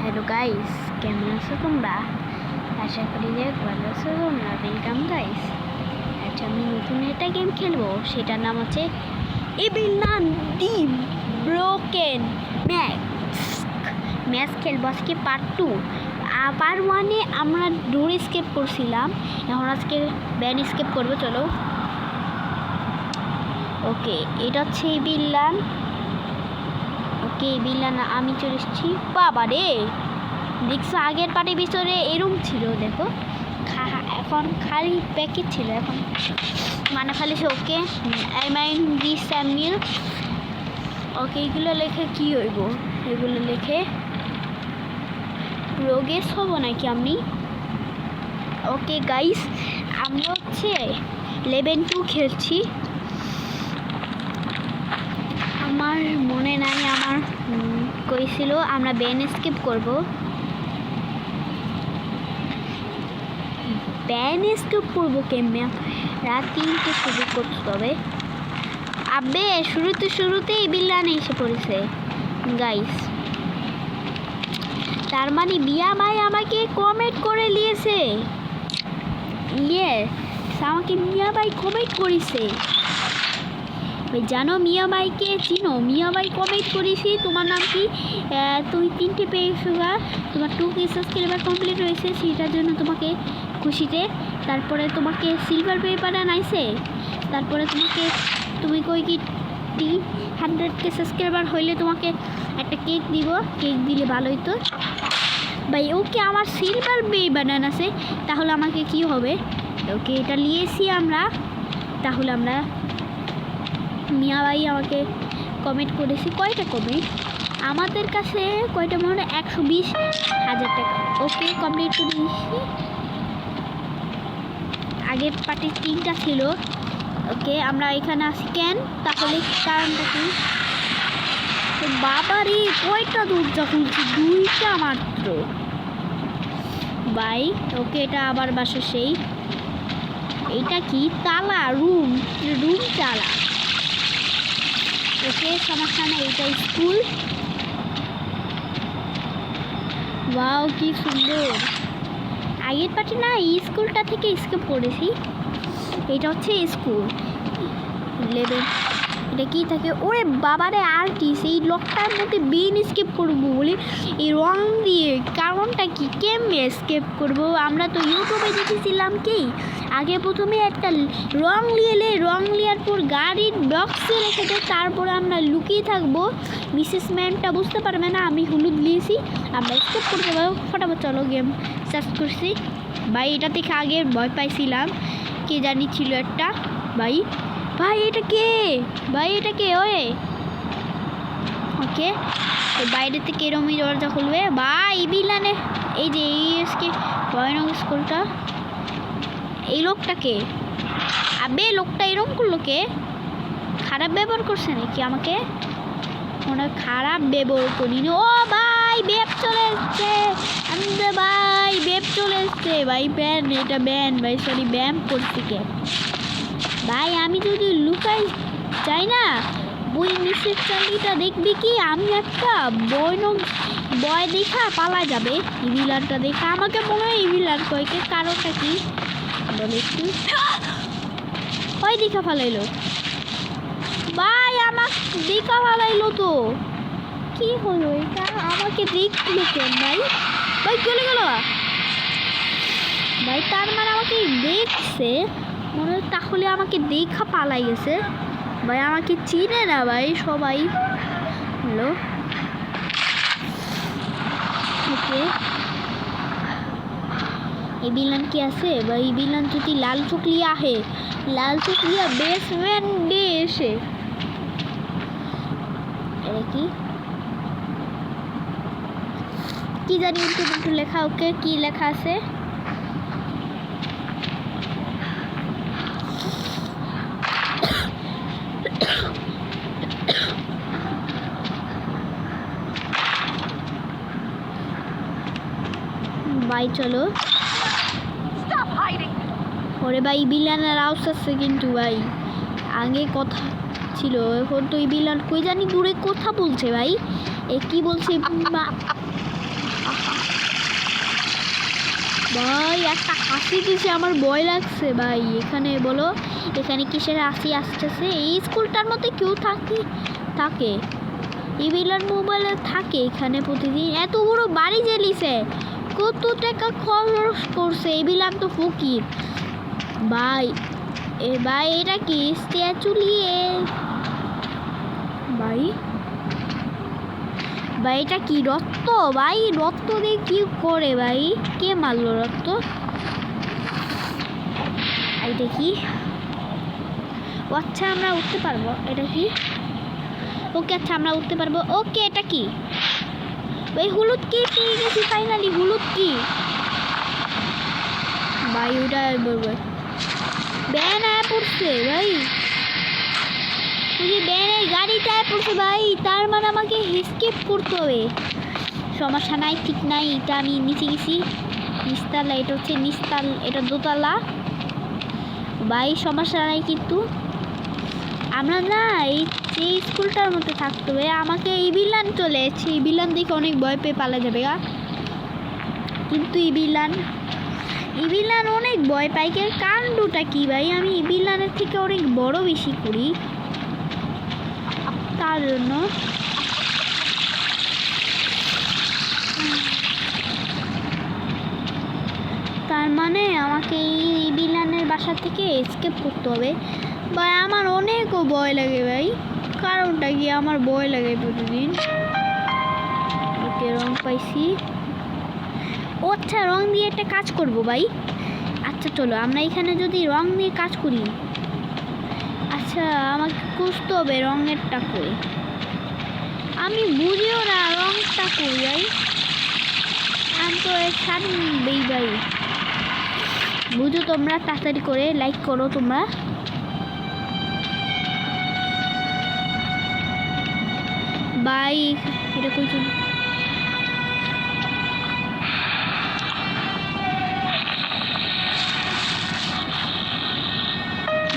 Hello guys, কেমন আছো তোমরা? আশা করি যে ভালো আছো তোমরা। Welcome guys. আচ্ছা, আমি নতুন একটা গেম খেলবো, সেটার নাম হচ্ছে এভিলান দি ব্রোকেন ম্যাচ খেলবো আজকে পার্ট 2। পার্ট 1-এ আমরা ডোর স্কেপ করছিলাম, এখন আজকে ব্যান স্কেপ করবো। চলো, ওকে, এটা হচ্ছে এভিলান। ওকে, এভিলান আমি চলে এসেছি। বাবা রে, দেখছো আগের পার্টির ভিতরে এরম ছিল, দেখো এখন খালি প্যাকেট ছিল, এখন মানে খালি সে। ওকে, আই মাইন দি স্যামিল। ওকে, এগুলো লেখে কি হইব? এগুলো লেখে রোগেস হবো নাকি আমি? ওকে গাইস, আমরা হচ্ছে লেভেল 2 খেলছি। আমার মনে নাই, আমার কইছিল আমরা ব্যান স্কিপ করবো। ব্যান স্কিপ করবো কেমনে? রাত 3টে শুরু করতে হবে। আবে শুরুতেই বিল্লান এসে পড়েছে গাইস। তার মানে বিয়া ভাই আমাকে কমেন্ট করে নিয়েছে। আমাকে মিয়া ভাই কমেন্ট করেছে। জানো মিয়া ভাইকে চিনো? মিয়া ভাই কমেন্ট করেছি, তোমার নাম কি? তুমি 3টে পেয়েছো, তোমার 2 সাবস্ক্রাইবার কমপ্লিট হয়েছে, সেটার জন্য তোমাকে খুশিতে। তারপরে তোমাকে সিলভার পেপার আনাইছে। তারপরে তুমি কই কি 100K সাবস্ক্রাইবার হইলে তোমাকে একটা কেক দিব। কেক দিলে ভালো হতো ভাই। ওকে, আমার সিলভার বানান আছে, তাহলে আমাকে কি হবে? ওকে, এটা নিয়েছি আমরা। তাহলে আমরা মিয়া ভাই আমাকে কমেন্ট করেছি। কয়টা কমেন্ট আমাদের কাছে? কয়টা মনে হয় 120,000 টাকা। ওকে, কমপ্লিট করে দিয়েছি। আগের পার্টি 3টা ছিল। ওকে, আমরা এখানে আসি কেন? তাহলে কারণটা কি? তো বাবারে, কয়টা দরজা খুলছি? 2টা মাত্র ভাই। ওকে, এটা আবার বাসা সেই। এটা কি তালা? রুম তালা। ওকে, সমস্যা নেই, এটা স্কুল। ওয়াও, কি সুন্দর। আগের পার্টি না স্কুলটা থেকে স্কেপ করেছি। এটা হচ্ছে স্কুল লেভেল। এটা কি থাকে? ওরে বাবারে, আর্টিস্ট এই লোকটার মধ্যে বেন স্কেপ করবো বলে এই রং দিয়ে। কারণটা কি? কেমনে স্কেপ করবো? আমরা তো ইউটিউবে দেখেছিলাম কি আগে প্রথমে একটা রং লিয়ার পর গাড়ির বক্সে রেখে দেয়, তারপরে আমরা লুকিয়ে থাকবো। মিসেস ম্যামটা বুঝতে পারবে না আমি হলুদ নিয়েছি। আমরা স্কেপ করতে পারবো ফটাফট। চলো, গেম সার্চ করছি ভাই। এটা থেকে আগে ভয় পাইছিলাম, কে জানি ছিল একটা। ভাই এটা কে? ওয়ে ওকে, বাইরে থেকে এরমই দরজা খুলবে ভাই। বিলানে এই যে এইসকে ভয়ানক স্কুলটা। এই লোকটাকে, আবে লোকটা এরম করলো কে? খারাপ ব্যবহার করছে নাকি আমাকে? মনে খারাপ ব্যবহার করিনি। ও ভাই, বেপ চলে এসছে। ভাই বেপ চলে এসছে ভাই। ব্যান, এটা ব্যান ভাই, সরি ব্যান করছি কে ভাই? আমি যদি লুকাই যাই না, বই নিচের চালিটা দেখবি কি আমি একটা বয় দেখা পালা যাবে। ইভিলারটা দেখা আমাকে মনে হয় ইভিলার কয়কে। কারণটা কি বলে একটু? ওই দেখা ফালাইলো ভাই, আমার দেখা ফালাইলো তো। কি হলো এটা? আমাকে দেখলো কেন ভাই? চলে গেল ভাই। তার মানে আমাকে দেখছে মনে হয়, তাহলে আমাকে দেখা পালাই গেছে ভাই। আমাকে চিনে না ভাই সবাই। হ্যালো, ওকে, এই বিলান কি আছে ভাই? এই বিলান যদি লাল চুকলিয়া আহে, লাল চুকলিয়া বেসমেন্ট দিয়ে এসে। এটা কি জানি একটু লেখা। ওকে, কি লেখা আছে? ভাই চলো। ওরে ভাই, বিলানের আওয়াজ আসছে কিন্তু ভাই। আগে কথা ছিল, এখন তো এই বিলান কই জানি দূরে কথা বলছে ভাই। এ কি বলছে? ভাই একটা হাসি দিছে, আমার ভয় লাগছে ভাই। এখানে বলো এখানে কিসের হাসি আসতেছে? এই স্কুলটার মধ্যে কেউ থাকে ইভিলান মোবাইলে থাকে এখানে প্রতিদিন। এত বড় বাড়ি জ্বালিয়েছে, কত টাকা খরচ করছে। ইভিলান তো ফকির ভাই। ভাই এটা কি স্ট্যাচু নিয়ে ভাই? ভাই এটা কি রক্ত ভাই? রক্ত দিয়ে কি করে ভাই? কে মারলো রক্ত? এটা কি? আচ্ছা আমরা উঠতে পারবো। এটা কি? ওকে আচ্ছা আমরা উঠতে পারবো। ওকে এটা কি ভাই? হলুদ কি পেয়ে গেছি ফাইনালি। হলুদ কি ভাই? ওটা বলবো ব্যান আয়া পড়ছে ভাই। ওই ব্যানের গাড়িটা আয়া পড়ছে ভাই, তার মানে আমাকে এসকেপ করতে হবে। সমস্যা নাই, ঠিক নাই। এটা আমি নিচে গেছি নিচতলা। এটা হচ্ছে নিচতল, এটা দোতলা ভাই। সমস্যা নাই, কিন্তু আমরা না এই স্কুলটার মধ্যে থাকতে হবে। আমাকে ইভিলান চলে এসেছে। ইভিলান দেখে অনেক ভয় পেয়ে পালা যাবে গা, কিন্তু ইভিলান অনেক ভয় পাই। কাণ্ডটা কি ভাই? আমি ইভিলানের থেকে অনেক বড় বেশি করি, তার জন্য তার মানে আমাকে এই ইভিলানের বাসা থেকে এসকেপ করতে হবে ভাই। আমার অনেকও ভয় লাগে ভাই। কারণটা কি? আমার ভয় লাগে প্রতিদিন। ওকে রং পাইছি। ও আচ্ছা রং দিয়ে একটা কাজ করব ভাই। আচ্ছা চলো আমরা এখানে যদি রং দিয়ে কাজ করি। আচ্ছা আমাকে খুঁজতে হবে রঙেরটা কই। আমি বুঝিও না রংটা কই ভাই। আমি তো ছাড়বেই ভাই। বুঝো তোমরা, তাড়াতাড়ি করে লাইক করো তোমরা। ভাই এটা কই চল?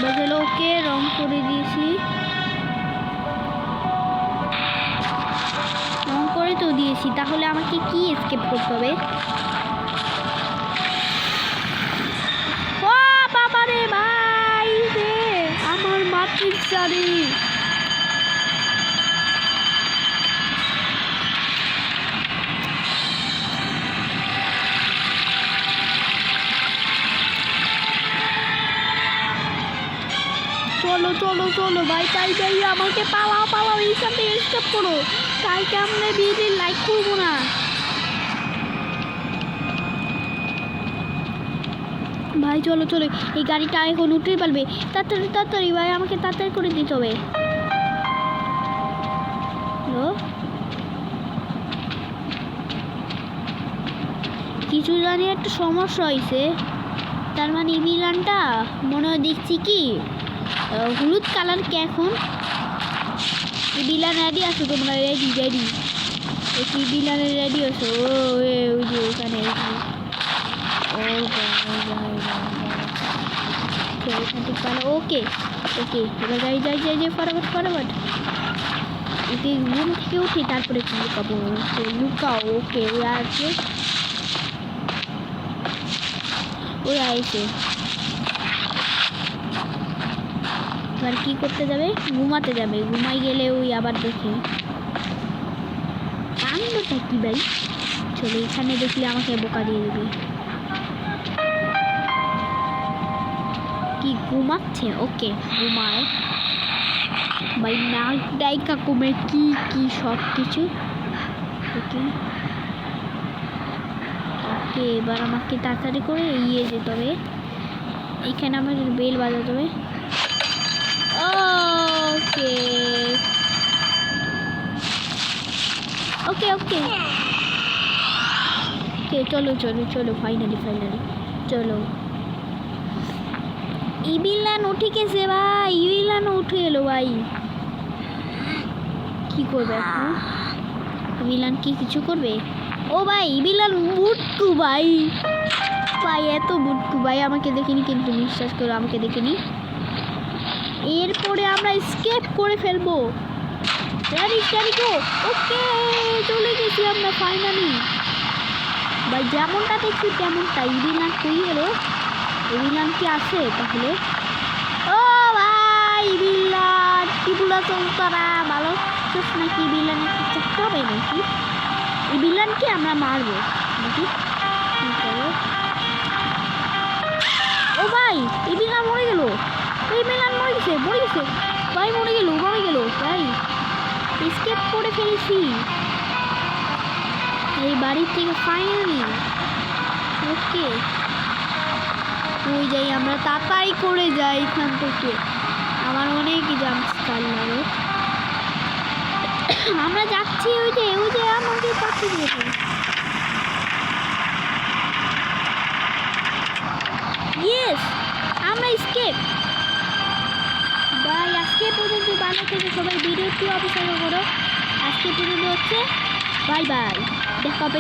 বাজলো। ওকে রং করে দিয়েছি। রং করে তো দিয়েছি, তাহলে আমাকে কি এসকেপ করতে হবে? ও বাবা রে ভাই রে, আমার মাটির চারি। চলো চলো চলো ভাই, তাই ভাই আমাকে পালাও এইখান থেকে স্টপ করো। কালকে আমরা ভিডিও লাইক করবো না ভাই। চলো চলো, এই গাড়িটা এখন উঠেই পারবে। তাড়াতাড়ি ভাই, আমাকে তাড়াতাড়ি করে দিতে হবে। কিছু জানি একটা সমস্যা হয়েছে। তার মানে ইভিলানটা মনে হয় দেখছি কি হলুদ কালার। কে এখন ইভিলান রেডি আছো তোমরা? রেডি ইভিলানের রেডি আছো? ওই যে ওখানে ওকে এবার যাই ফটাফট ওকে ঘুম থেকে উঠি, তারপরে কি লুকাবো? লুকাও। ওকে ওরা আছে, ওরা আইছে। এবার কি করতে যাবে? ঘুমাতে যাবে। ঘুমাই গেলে ওই আবার দেখে। কাণ্ডটা কি ভাই? চলো এখানে দেখলে আমাকে বোকা দিয়ে দেবে। কি ঘুমাচ্ছে? ওকে ঘুমায় ভাই। নাক ডাইকা কমে কি সব কিছু। ওকে এবার আমাকে তাড়াতাড়ি করে যেতে হবে। এখানে আমাকে বেল বাজাতে হবে। ওকে চলো ফাইনালি চলো। ইভিলান উঠে গেছে ভাই। ইভিলান উঠে এলো ভাই। কি করবে এখন? ইভিলান কি কিছু করবে? ও ভাই ইভিলান বুটকু ভাই। এত বুটকু ভাই, আমাকে দেখিনি কিন্তু, বিশ্বাস করো আমাকে দেখিনি। এরপরে আমরা স্কেপ করে ফেলবো। Ready go. ওকে চলে গেছি আমরা ফাইনালি ভাই। ভাই যেমনটা দেখছি তেমনটা। ইভিলান কই গেল? ইভিলান কি আছে তাহলে? ও ভাই ইভিলান কি বলা চলতারা ভালো চোখ নাকি? ইভিলান একটা চাকতে হবে নাকি? ইভিলানকে আমরা মারবো নাকি? ও ভাই ইভিলান মরে গেল। ইভিলান মরে গেছে ভাই, মরে গেল ভাই। এসকেপ করে ফেলেছি এই বাড়ি থেকে ফাইনালি। ওকে ওই যাই আমরা, তাড়াতাড়ি করে যাই এখান থেকে। আমার অনেক জাম্পস্কার লাগে। আমরা যাচ্ছি ওই যে আমাকে পাখি দিয়েছে। ইয়েস আমরা স্কেপ। ভাই আজকে পর্যন্ত ভালো থেকে সবাই ভিডিওটি অবসর করো। আজকে পর্যন্ত হচ্ছে বাই বাই, দেখা হবে